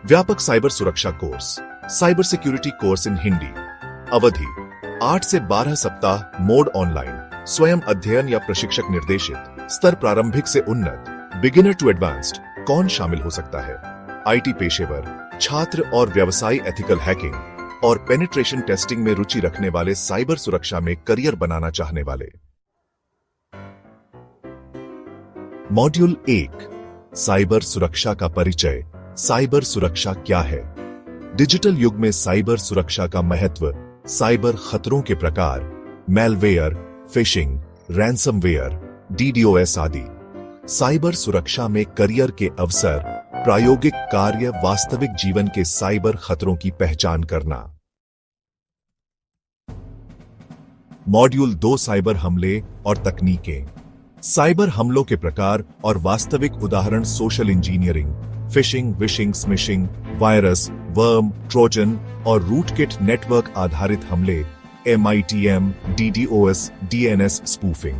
व्यापक साइबर सुरक्षा course, cyber security course in Hindi. अवधि 8 से 12 सप्ताह। मोड ऑनलाइन, स्वयं अध्ययन या प्रशिक्षक निर्देशित। स्तर प्रारंभिक से उन्नत, बिगिनर टू एडवांस्ड। कौन शामिल हो सकता है? आईटी पेशेवर, छात्र और व्यवसायी, एथिकल हैकिंग और पेनिट्रेशन टेस्टिंग में रुचि रखने वाले, साइबर सुरक्षा में करियर बनाना चाहने वाले। मॉड्यूल 1, साइबर सुरक्षा का परिचय। साइबर सुरक्षा क्या है? डिजिटल युग में साइबर सुरक्षा का महत्व, साइबर खतरों के प्रकार, मैलवेयर, फिशिंग, रैंसमवेयर, डीडोएस आदि। साइबर सुरक्षा में करियर के अवसर, प्रायोगिक कार्य, वास्तविक जीवन के साइबर खतरों की पहचान करना। मॉड्यूल 2, साइबर हमले और तकनीकें। साइबर हमलों के प्रकार और वास्तविक उदाहरण, social engineering, fishing, wishing, smishing, virus, worm, Trojan और रूटकिट, नेटवर्क आधारित हमले, MITM, DDoS, DNS, स्पूफिंग।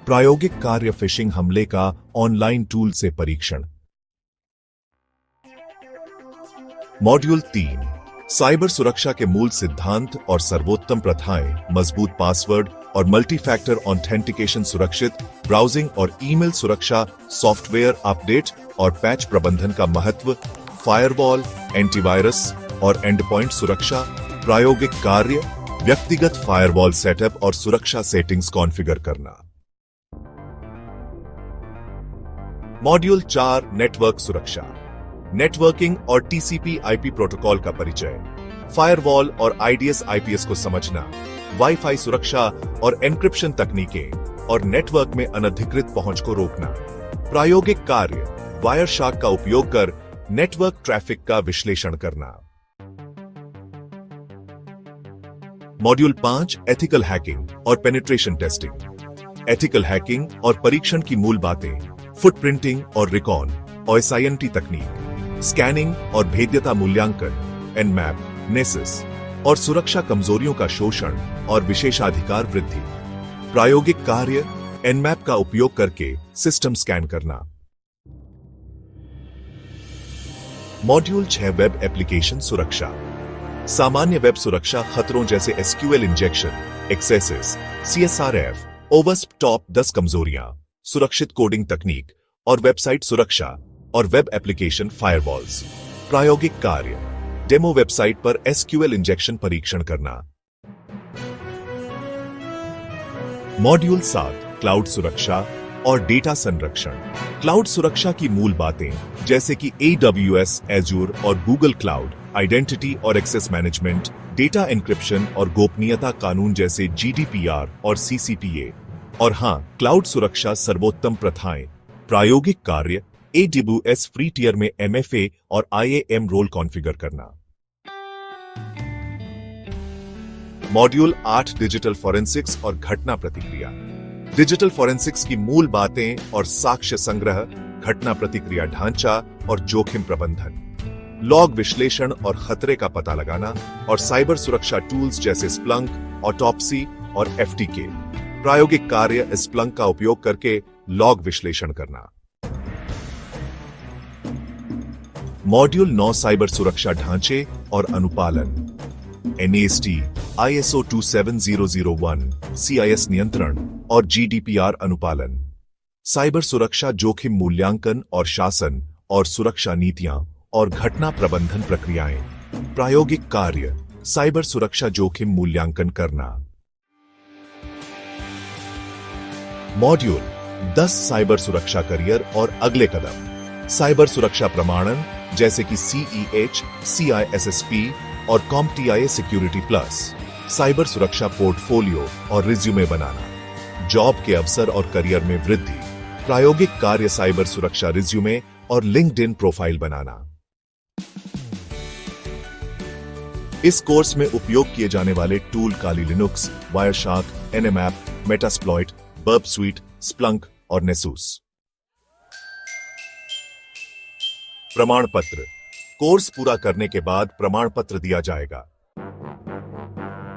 प्रायोगिक कार्य, फिशिंग हमले का ऑनलाइन टूल से परीक्षण। मॉड्यूल 3, साइबर सुरक्षा के मूल सिद्धांत और सर्वोत्तम प्रथाएं, मजबूत पासवर्ड और मल्टी फैक्टर ऑथेंटिकेशन, सुरक्षित ब्राउजिंग और ईमेल सुरक्षा, सॉफ्टवेयर अपडेट और पैच प्रबंधन का महत्व, फायरवॉल, एंटीवायरस और एंडपॉइंट सुरक्षा। प्रायोगिक कार्य, व्यक्तिगत फायरवॉल सेटअप और सुरक्षा सेटिंग्स कॉन्फ़िगर करना। मॉड्यूल 4, नेटवर्क सुरक्षा, नेटवर्किंग और TCP/IP प्रोटोकॉल का परिचय, फायरवॉल और IDS IPS को समझना, वाईफाई सुरक्षा और एन्क्रिप्शन तकनीकें और नेटवर्क में अनधिकृत पहुंच को रोकना। प्रायोगिक कार्य, वायरशार्क का उपयोग कर नेटवर्क ट्रैफिक का विश्लेषण करना। मॉड्यूल 5, एथिकल हैकिंग और पेनिट्रेशन टेस्टिंग। एथिकल हैकिंग और परीक्षण की मूल बातें, फुटप्रिंटिंग और रिकॉन, OSINT तकनीक, स्कैनिंग और भेद्यता मूल्यांकन, एनमैप, नेसिस और सुरक्षा कमजोरियों का शोषण और विशेषाधिकार वृद्धि। प्रायोगिक कार्य, एनमैप का उपयोग करके सिस्टम स्कैन करना। मॉड्यूल 6, वेब एप्लीकेशन सुरक्षा। सामान्य वेब सुरक्षा खतरों जैसे SQL injection, axes, CSRF, OWASP top 10 कमजोरियां, सुरक्षित कोडिंग तकनीक और वेबसाइट सुरक्षा और वेब एप्लीकेशन फायरवॉल्स। प्रायोगिक कार्य, डेमो वेबसाइट पर SQL इंजेक्शन परीक्षण करना। मॉड्यूल 7, क्लाउड सुरक्षा और डेटा संरक्षण। क्लाउड सुरक्षा की मूल बातें जैसे कि AWS, Azure और Google क्लाउड, आइडेंटिटी और एक्सेस मैनेजमेंट, डेटा एन्क्रिप्शन और गोपनीयता कानून जैसे GDPR और CCPA। और हां, क्लाउड सुरक्षा सर्वोत्तम प्रथाएं। प्रायोगिक कार्य, AWS फ्री टियर में MFA और IAM रोल कॉन्फ़िगर करना। मॉड्यूल 8, डिजिटल फॉरेंसिक्स और घटना प्रतिक्रिया। डिजिटल फॉरेंसिक्स की मूल बातें और साक्ष्य संग्रह, घटना प्रतिक्रिया ढांचा और जोखिम प्रबंधन, लॉग विश्लेषण और खतरे का पता लगाना, और साइबर सुरक्षा टूल्स जैसे स्प्लंक, ऑटोप्सी और FTK। प्रायोगिक कार्य, स्प्लंक का उपयोग करके लॉग विश्लेषण करना। मॉड्यूल 9, साइबर सुरक्षा ढांचे और अनुपालन। NIST, ISO 27001, CIS नियंत्रण और GDPR अनुपालन। साइबर सुरक्षा जोखिम मूल्यांकन और शासन और सुरक्षा नीतियां और घटना प्रबंधन प्रक्रियाएं। प्रायोगिक कार्य, साइबर सुरक्षा जोखिम मूल्यांकन करना। मॉड्यूल 10, साइबर सुरक्षा करियर और अगले कदम। साइबर सुरक्षा प्रमाणन जैसे कि CEH, CISSP और CompTIA सिक्योरिटी प्लस। साइबर सुरक्षा पोर्टफोलियो और रिज्यूमे बनाना। जॉब के अवसर और करियर में वृद्धि। प्रायोगिक कार्य, साइबर सुरक्षा रिज्यूमे और लिंक्डइन प्रोफाइल बनाना। इस कोर्स में उपयोग किए जाने वाले tool Kali Linux, Wireshark, NMAP, Metasploit, Burp Suite, Splunk और नेसूस। प्रमाण पत्र। कोर्स पूरा करने के बाद प्रमाण पत्र दिया जाएगा।